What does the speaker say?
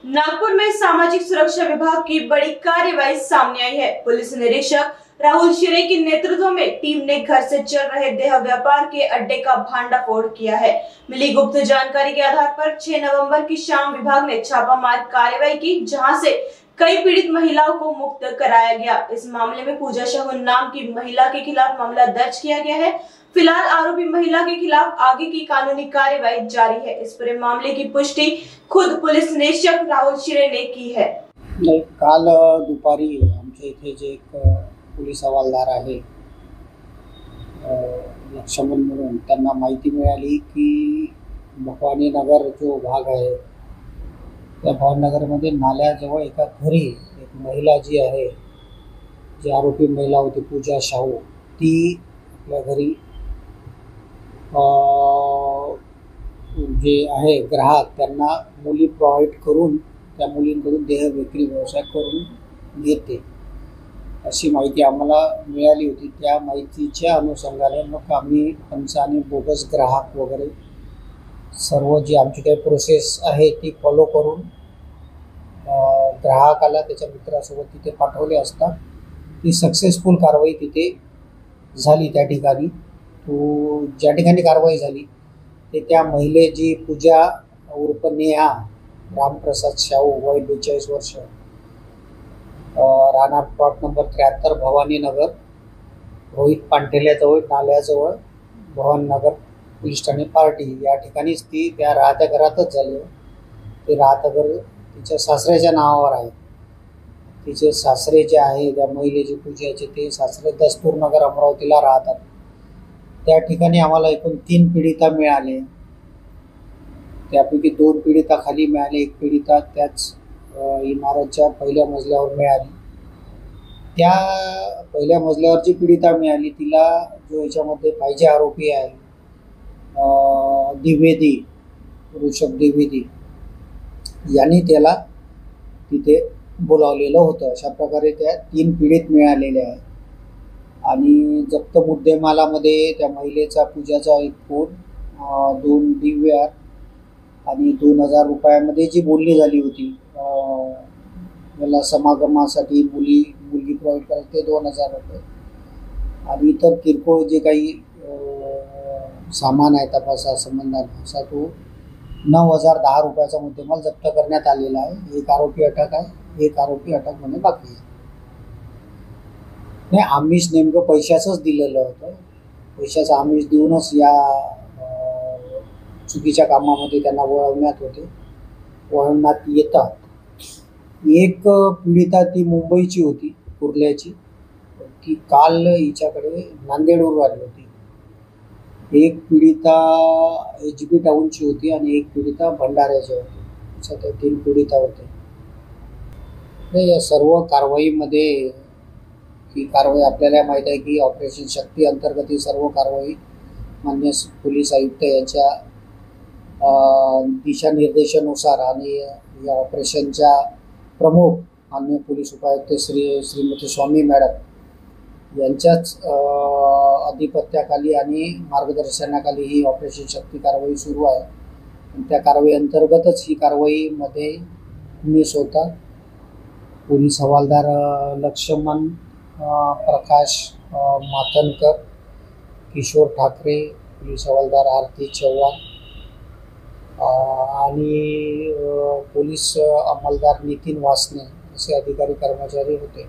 नागपुर में सामाजिक सुरक्षा विभाग की बड़ी कार्रवाई सामने आई है। पुलिस निरीक्षक राहुल शिरे के नेतृत्व में टीम ने घर से चल रहे देह व्यापार के अड्डे का भांडाफोड़ किया है। मिली गुप्त जानकारी के आधार पर 6 नवंबर की शाम विभाग ने छापामार कार्रवाई की, जहां से कई पीड़ित महिलाओं को मुक्त कराया गया। इस मामले में पूजा शगुन नाम की महिला के खिलाफ मामला दर्ज किया गया है। फिलहाल आरोपी महिला के खिलाफ आगे की कानूनी कार्रवाई जारी है। इस पूरे मामले की पुष्टि खुद पुलिस निरीक्षक राहुल शिरे ने की है। काल दुपारी आमच्या इथे जे एक पोलीस हवालदार आहे लक्ष्मण म्हणून, त्यांना माहिती मिळाली की भवानी नगर जो भाग आहे त्या भवानी नगरमध्ये नाल्याजवळ एका घरी एक महिला जी आहे, जी आरोपी महिला होती पूजा शाहू, ती आपल्या घरी जे आहे ग्राहक त्यांना मुली प्रोव्हाइड करून त्या मुलींकडून देह विक्री व्यवसाय करून घेते, अशी माहिती आम्हाला मिळाली होती। त्या माहितीच्या अनुषंगाने मग आम्ही पंचाने बोगस ग्राहक वगैरे सर्व जी आमची काही प्रोसेस आहे ती फॉलो करून ग्राहकाला त्याच्या मित्रासोबत तिथे पाठवले असता ती सक्सेसफुल कारवाई तिथे झाली। त्या ठिकाणी ज्या ठिकाणी कारवाई झाली ते त्या महिले जी पूजा उर्फ नेहा रामप्रसाद शाहू, वय 42 वर्ष, राहणार plot number 73 Bhavani Nagar, Rohit पांठेल्याजवळ नाल्याजवळ Bhavani Nagar police Thane party या ठिकाणीच ती त्या राहत्या घरातच झाली। ते राहतं घर तिच्या सासऱ्याच्या नावावर आहे। तिचे सासरे जे आहे त्या महिलेची पूजाचे ते सासरे दस्तूरनगर अमरावतीला राहतात। त्या ठिकाणी आम्हाला एकूण 3 पीडिता मिळाले। त्यापैकी 2 पीडिता खाली मिळाले, एक पीडिता त्याच इमारतच्या पहिल्या मजल्यावर मिळाली। त्या पहिल्या मजल्यावर जी पीडिता मिळाली तिला जो याच्यामध्ये पाहिजे आरोपी आहे द्विवेदी, ऋषभ द्विवेदी यांनी त्याला तिथे बोलावलेलं होतं। अशा प्रकारे त्या 3 पीडित मिळालेल्या आहेत। आणि जप्त मुद्देमालामध्ये त्या महिलेचा पूजाचा एक फोन, 2 DVR आणि 2000 रुपयामध्ये जी बोलणी झाली होती मला समागमासाठी मुलगी प्रोव्हाइड करायची ते 2000 रुपये आणि इतर किरकोळ जे काही सामान आहे तपासा संबंधाने असा तो 9010 रुपयाचा मुद्देमाल जप्त करण्यात आलेला आहे। एक आरोपी अटक आहे, एक आरोपी अटक होणे बाकी आहे। नाही, आमिष नेमकं पैशाचंच दिलेलं होतं। पैशाचं आमिष देऊनच या चुकीच्या कामामध्ये त्यांना वळवण्यात येतात। एक पीडिता ती मुंबईची होती, कुर्ल्याची, ती काल हिच्याकडे नांदेडवरून आली होती। एक पीडिता HB टाऊनची होती आणि एक पीडिता भंडाऱ्याची होती। अशा त्या 3 पीडिता होते। या सर्व कारवाईमध्ये ही कारवाई आपल्याला माहीत आहे की ऑपरेशन शक्ती अंतर्गत ही सर्व कारवाई माननीय पोलीस आयुक्त यांच्या दिशानिर्देशानुसार आणि या ऑपरेशनच्या प्रमुख माननीय पोलीस उपायुक्त श्रीमती स्वामी मॅडम यांच्याच अधिपत्याखाली आणि मार्गदर्शनाखाली ही ऑपरेशन शक्ती कारवाई सुरू आहे। आणि त्या कारवाई अंतर्गतच ही कारवाईमध्ये मी स्वतः पोलीस हवालदार लक्ष्मण प्रकाश मातनकर, किशोर ठाकरे, पोलीस हवालदार आरती चव्हाण आणि पोलीस अंमलदार नितीन वासने असे अधिकारी कर्मचारी होते।